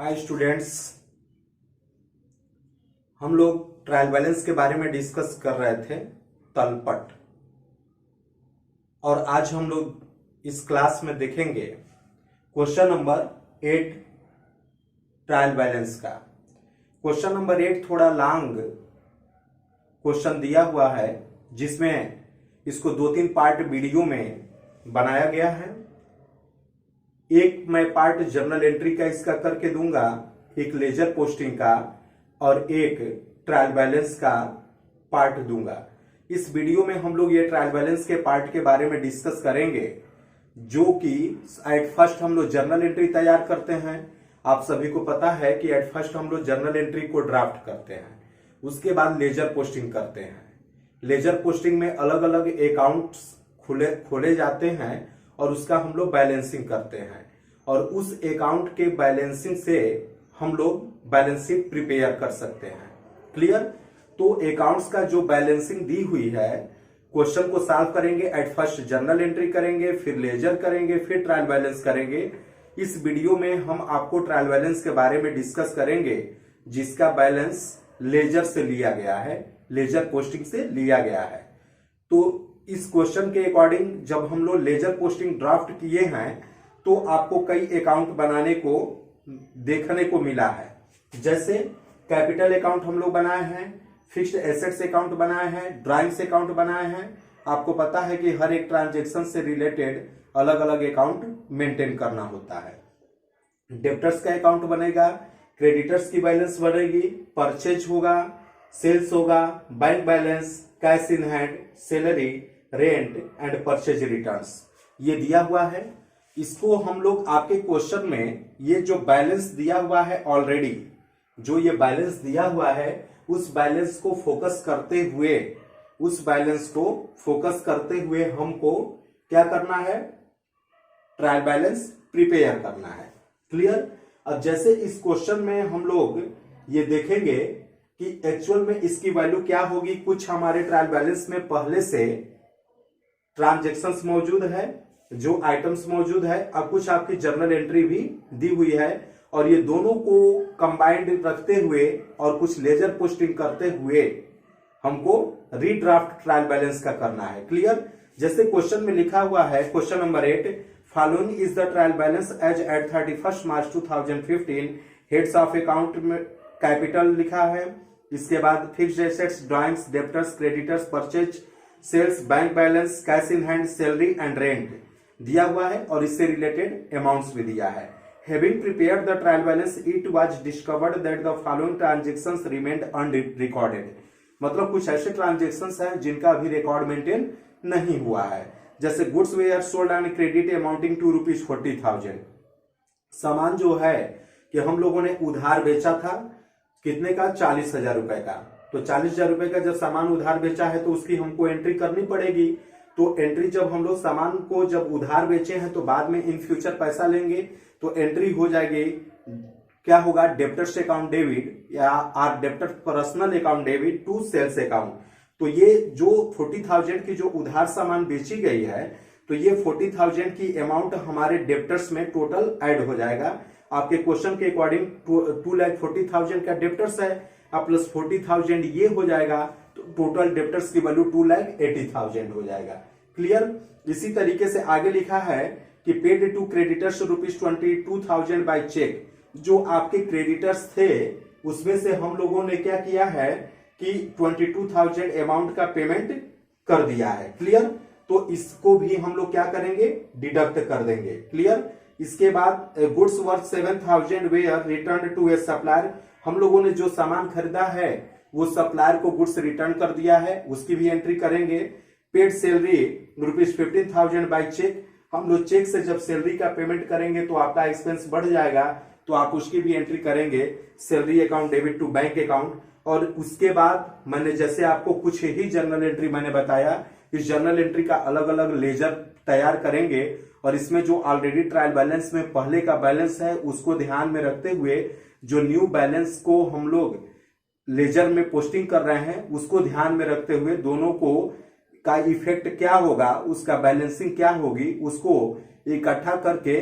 Hi students, हम लोग trial balance के बारे में डिस्कस कर रहे थे तलपट। और आज हम लोग इस क्लास में देखेंगे क्वेश्चन नंबर 8 ट्रायल बैलेंस का। क्वेश्चन नंबर 8 थोड़ा लॉन्ग क्वेश्चन दिया हुआ है, जिसमें इसको 2-3 पार्ट वीडियो में बनाया गया है। एक मैं पार्ट जर्नल एंट्री का इसका करके दूंगा, एक लेजर पोस्टिंग का और एक ट्रायल बैलेंस का पार्ट दूंगा। इस वीडियो में हम लोग ये ट्रायल बैलेंस के पार्ट के बारे में डिस्कस करेंगे, जो कि एट फर्स्ट हम लोग जर्नल एंट्री तैयार करते हैं। आप सभी को पता है कि एट फर्स्ट हम लोग जर्नल एंट्री को ड्राफ्ट करते हैं, उसके बाद लेजर पोस्टिंग करते हैं। लेजर पोस्टिंग में अलग अलग अकाउंट्स खोले जाते हैं और उसका हम लोग बैलेंसिंग करते हैं, और उस अकाउंट के बैलेंसिंग से हम लोग बैलेंस शीट प्रिपेयर कर सकते हैं। क्लियर? तो अकाउंट्स का जो बैलेंसिंग दी हुई है, क्वेश्चन को सॉल्व करेंगे। एट फर्स्ट जर्नल एंट्री करेंगे, फिर लेजर करेंगे, फिर ट्रायल बैलेंस करेंगे। इस वीडियो में हम आपको ट्रायल बैलेंस के बारे में डिस्कस करेंगे, जिसका बैलेंस लेजर से लिया गया है, लेजर पोस्टिंग से लिया गया है। तो इस क्वेश्चन के अकॉर्डिंग जब हम लोग लेजर पोस्टिंग ड्राफ्ट किए हैं, तो आपको कई अकाउंट बनाने को देखने को मिला है। जैसे कैपिटल अकाउंट हम लोग बनाए हैं, फिक्स्ड एसेट्स अकाउंट बनाए हैं, ड्राइंग्स अकाउंट बनाए हैं। आपको पता है कि हर एक ट्रांजेक्शन से रिलेटेड अलग अलग अकाउंट मेंटेन करना होता है। डेब्टर्स का अकाउंट बनेगा, क्रेडिटर्स की बैलेंस बनेगी, परचेज होगा, सेल्स होगा, bank balance, cash in hand, salary, rent and purchase returns, ये दिया हुआ है। इसको हम लोग आपके क्वेश्चन में ये जो बैलेंस दिया हुआ है ऑलरेडी, जो ये बैलेंस दिया हुआ है, उस बैलेंस को फोकस करते हुए हमको क्या करना है? ट्रायल बैलेंस प्रिपेयर करना है। क्लियर? अब जैसे इस क्वेश्चन में हम लोग ये देखेंगे कि एक्चुअल में इसकी वैल्यू क्या होगी। कुछ हमारे ट्रायल बैलेंस में पहले से ट्रांजैक्शंस मौजूद है, जो आइटम्स मौजूद है, अब कुछ आपकी जर्नल एंट्री भी दी हुई है, और ये दोनों को कंबाइंड रखते हुए और कुछ लेजर पोस्टिंग करते हुए हमको रीड्राफ्ट ट्रायल बैलेंस का करना है। क्लियर? जैसे क्वेश्चन में लिखा हुआ है, question number 8, following is the trial balance as at 31 March 2015। Heads of account में कैपिटल लिखा है, इसके बाद fixed assets, drawings, debtors, creditors, purchase, sales, bank balance, cash in hand, salary and rent दिया हुआ है, और इससे रिलेटेड अमाउंट्स भी दिया है। Having prepared the trial balance, it was discovered that the following transactions remained unrecorded। मतलब कुछ ऐसे ट्रांजेक्शंस हैं जिनका अभी रिकॉर्ड मेंटेन नहीं हुआ है। जैसे goods were sold on credit amounting to ₹40,000। सामान जो है कि हम लोगों ने उधार बेचा था, कितने का? 40,000 रुपए का। तो 40,000 रुपए का जब सामान उधार बेचा है, तो उसकी हमको एंट्री करनी पड़ेगी। तो एंट्री जब हम लोग सामान को जब उधार बेचे हैं, तो बाद में इन फ्यूचर पैसा लेंगे, तो एंट्री हो जाएगी। क्या होगा? डेब्टर्स अकाउंट डेबिट या or debtor personal account debit to sales account. तो ये जो 40,000 की जो उधार सामान बेची गई है, तो ये 40,000 की अमाउंट हमारे डेब्टर्स में टोटल ऐड हो जाएगा। आपके क्वेश्चन के अकॉर्डिंग 2,40,000 का डेब्टर्स है, अब प्लस 40,000 ये हो जाएगा, तो टोटल डेब्टर्स की वैल्यू 2,80,000 हो जाएगा। क्लियर? इसी तरीके से आगे लिखा है कि paid to creditors ₹22,000 by cheque. जो आपके क्रेडिटर्स थे, उसमें से हम लोगों ने क्या किया है कि 22,000 अमाउंट का पेमेंट कर दिया है। क्लियर? तो इसको भी हम लोग क्या करेंगे? डिडक्ट कर देंगे। क्लियर? इसके बाद goods worth 7,000 were return to a supplier. हम लोगों ने जो सामान खरीदा है, वो सप्लायर को गुड्स रिटर्न कर दिया है, उसकी भी एंट्री करेंगे। Paid salary ₹15,000 by cheque. हम लोग चेक से जब सैलरी का पेमेंट करेंगे, तो आपका एक्सपेंस बढ़ जाएगा, तो आप उसकी भी एंट्री करेंगे, salary account debit to bank account. और उसके बाद मैंने जैसे आपको कुछ ही जर्नल एंट्री मैंने बताया, इस जर्नल एंट्री का अलग अलग लेजर तैयार करेंगे, और इसमें जो ऑलरेडी ट्रायल बैलेंस में पहले का बैलेंस है, उसको ध्यान में रखते हुए जो न्यू बैलेंस को हम लोग लेजर में पोस्टिंग कर रहे हैं, उसको ध्यान में रखते हुए दोनों को का इफेक्ट क्या होगा, उसका बैलेंसिंग क्या होगी, उसको इकट्ठा करके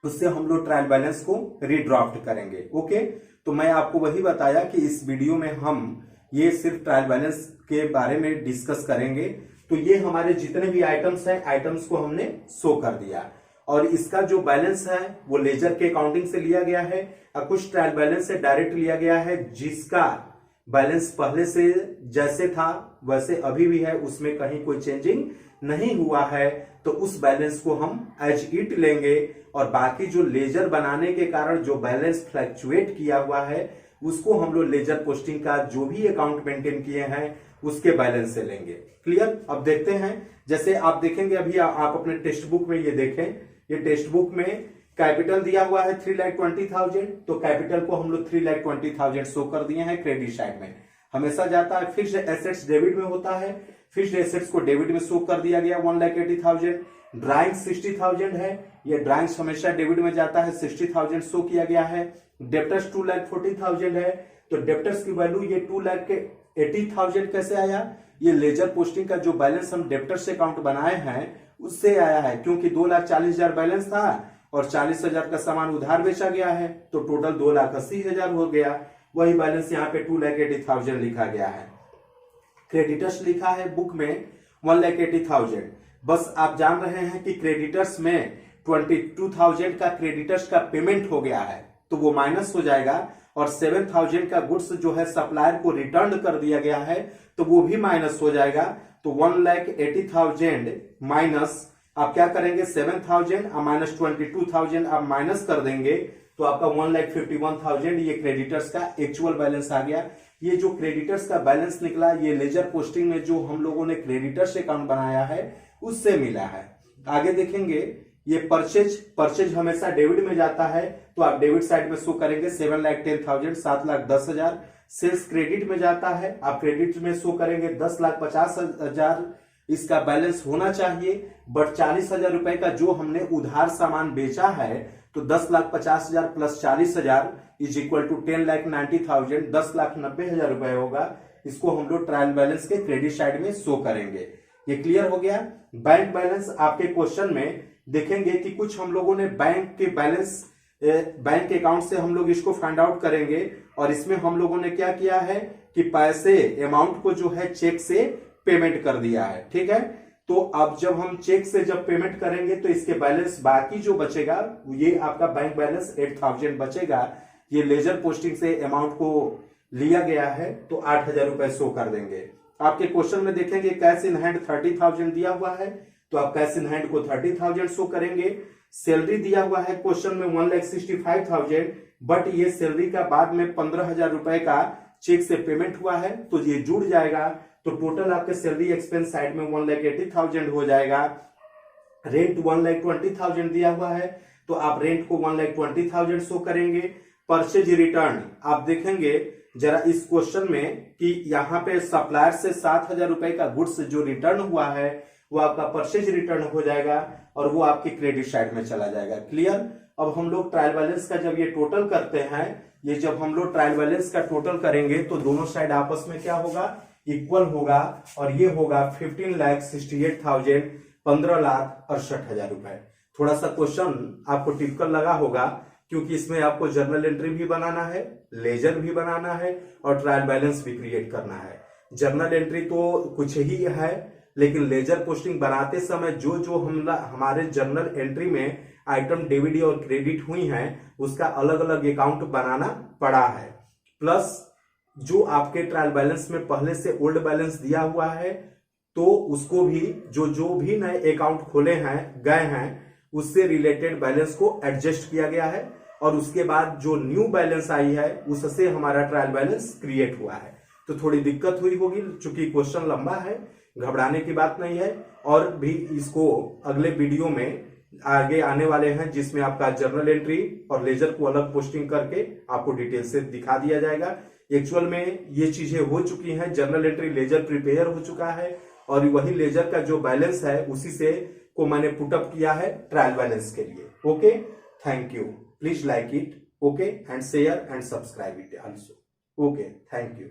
उससे हम लोग ट्रायल बैलेंस को रीड्राफ्ट करेंगे। ओके, तो मैं आपको वही बताया कि इस वीडियो में हम ये सिर्फ ट्रायल बैलेंस के बारे में डिस्कस करेंगे। तो ये हमारे जितने भी आइटम्स हैं, आइटम्स को हमने शो कर दिया, और इसका जो बैलेंस है वो लेजर के अकाउंटिंग से लिया गया है, और कुछ ट्रायल बैलेंस से डायरेक्ट लिया गया है, जिसका बैलेंस पहले से जैसे था वैसे अभी भी है, उसमें कहीं कोई चेंजिंग नहीं हुआ है, तो उस बैलेंस को हम एज इट लेंगे। और बाकी जो लेजर बनाने के कारण जो बैलेंस फ्लक्चुएट किया हुआ है उसको हम लोग लेजर पोस्टिंग का जो भी अकाउंट मेंटेन किए हैं उसके बैलेंस से लेंगे। क्लियर? अब देखते हैं, जैसे आप देखेंगे अभी आप अपने टेक्स्ट बुक में ये देखें, ये टेक्स्ट बुक में कैपिटल दिया हुआ है 3,20,000, तो कैपिटल को हम लोग 3,20,000 शो कर दिए हैं क्रेडिट साइड में। हमेशा जाता है फिक्स्ड एसेट्स डेबिट में होता है, फिक्स्ड एसेट्स को डेबिट में शो कर दिया गया 1,80,000। ड्राइंग 60,000 है, ये ड्राइंग्स हमेशा डेबिट में जाता है, 60,000 शो किया गया है। डेप्टर्स 2,40,000 है, तो डेप्टर्स की वैल्यू ये 2,80,000 कैसे आया? ये लेजर पोस्टिंग का जो बैलेंस हम डेप्टर से अकाउंट बनाए हैं उससे आया है, क्योंकि 2,40,000 बैलेंस था और 40,000 का सामान उधार बेचा गया है, तो टोटल 2,80,000 हो गया। वही बैलेंस यहाँ पे 2,80,000 लिखा गया है। क्रेडिटर्स लिखा है बुक में 1,80,000। बस आप जान रहे हैं कि क्रेडिटर्स में 22,000 का क्रेडिटर्स का पेमेंट हो गया है, तो वो माइनस हो जाएगा, और 7,000 का गुड्स जो है सप्लायर को रिटर्न कर दिया गया है, तो वो भी माइनस हो जाएगा। तो 1,80,000 माइनस आप क्या करेंगे, 7,000 और माइनस 22,000 आप माइनस कर देंगे, तो आपका 1,51,000 ये क्रेडिटर्स का एक्चुअल बैलेंस आ गया। ये जो क्रेडिटर्स का बैलेंस निकला ये लेजर पोस्टिंग में जो हम लोगों ने क्रेडिटर्स अकाउंट बनाया है उससे मिला है। आगे देखेंगे, ये परचेज हमेशा डेबिट में जाता है, तो आप डेबिट साइड में शो करेंगे 7,10,000, 7,10,000। सेल्स क्रेडिट में जाता है, आप क्रेडिट में शो करेंगे 10,50,000। इसका बैलेंस होना चाहिए, बट 40,000 रुपए का जो हमने उधार सामान बेचा है, तो 10,50,000 प्लस 40,000 इज इक्वल टू 10,90,000, 10,90,000 रुपए होगा। इसको हम लोग ट्रायल बैलेंस के क्रेडिट साइड में शो करेंगे। ये क्लियर हो गया। बैंक बैलेंस आपके क्वेश्चन में देखेंगे कि कुछ हम लोगों ने बैंक के बैलेंस, बैंक के अकाउंट से हम लोग इसको फाइंड आउट करेंगे, और इसमें हम लोगों ने क्या किया है कि पैसे अमाउंट को जो है चेक से पेमेंट कर दिया है। ठीक है, तो अब जब हम चेक से जब पेमेंट करेंगे तो इसके बैलेंस बाकी जो बचेगा ये आपका बैंक बैलेंस 8,000 बचेगा। ये लेजर पोस्टिंग से अमाउंट को लिया गया है, तो 8,000 रुपए शो कर देंगे। आपके क्वेश्चन में देखेंगे कैश इन हैंड 30,000 दिया हुआ है, तो आप कैश इन हैंड को 30,000 शो करेंगे। सैलरी दिया हुआ है क्वेश्चन में 1,65,000, बट ये सैलरी का बाद में 15,000 रुपए का चेक से पेमेंट हुआ है, तो ये जुड़ जाएगा, तो टोटल आपके सैलरी एक्सपेंस साइड में 1,80,000 हो जाएगा। रेंट 1,20,000 दिया हुआ है, तो आप रेंट को 1,20,000 शो करेंगे। परचेज रिटर्न आप देखेंगे जरा इस क्वेश्चन में कि यहाँ पे सप्लायर से 7,000 रुपए का गुड्स जो रिटर्न हुआ है वो आपका परचेज रिटर्न हो जाएगा, और वो आपकी क्रेडिट साइड में चला जाएगा। क्लियर? अब हम लोग ट्रायल बैलेंस का जब ये टोटल करते हैं, ये जब हम लोग ट्रायल बैलेंस का टोटल करेंगे तो दोनों साइड आपस में क्या होगा, इक्वल होगा, और ये होगा 15,68,000, 15,68,000 रुपए। थोड़ा सा क्वेश्चन आपको टिपिकल लगा होगा, क्योंकि इसमें आपको जर्नल एंट्री भी बनाना है, लेजर भी बनाना है, और ट्रायल बैलेंस भी क्रिएट करना है। जर्नल एंट्री तो कुछ ही है, लेकिन लेजर पोस्टिंग बनाते समय जो जो हमारे जर्नल एंट्री में आइटम डेबिट और क्रेडिट हुई हैं उसका अलग अलग अकाउंट बनाना पड़ा है। प्लस जो आपके ट्रायल बैलेंस में पहले से ओल्ड बैलेंस दिया हुआ है, तो उसको भी जो भी नए अकाउंट खोले हैं गए हैं उससे रिलेटेड बैलेंस को एडजस्ट किया गया है, और उसके बाद जो न्यू बैलेंस आई है उससे हमारा ट्रायल बैलेंस क्रिएट हुआ है। तो थोड़ी दिक्कत हुई होगी, चूंकि क्वेश्चन लंबा है, घबराने की बात नहीं है, और भी इसको अगले वीडियो में आगे आने वाले हैं जिसमें आपका जर्नल एंट्री और लेजर को अलग पोस्टिंग करके आपको डिटेल से दिखा दिया जाएगा। एक्चुअल में ये चीजें हो चुकी हैं, जर्नल एंट्री लेजर प्रिपेयर हो चुका है, और वही लेजर का जो बैलेंस है उसी से को मैंने पुटअप किया है ट्रायल बैलेंस के लिए। Okay, thank you, please like it, okay, and share and subscribe it also. Okay, thank you.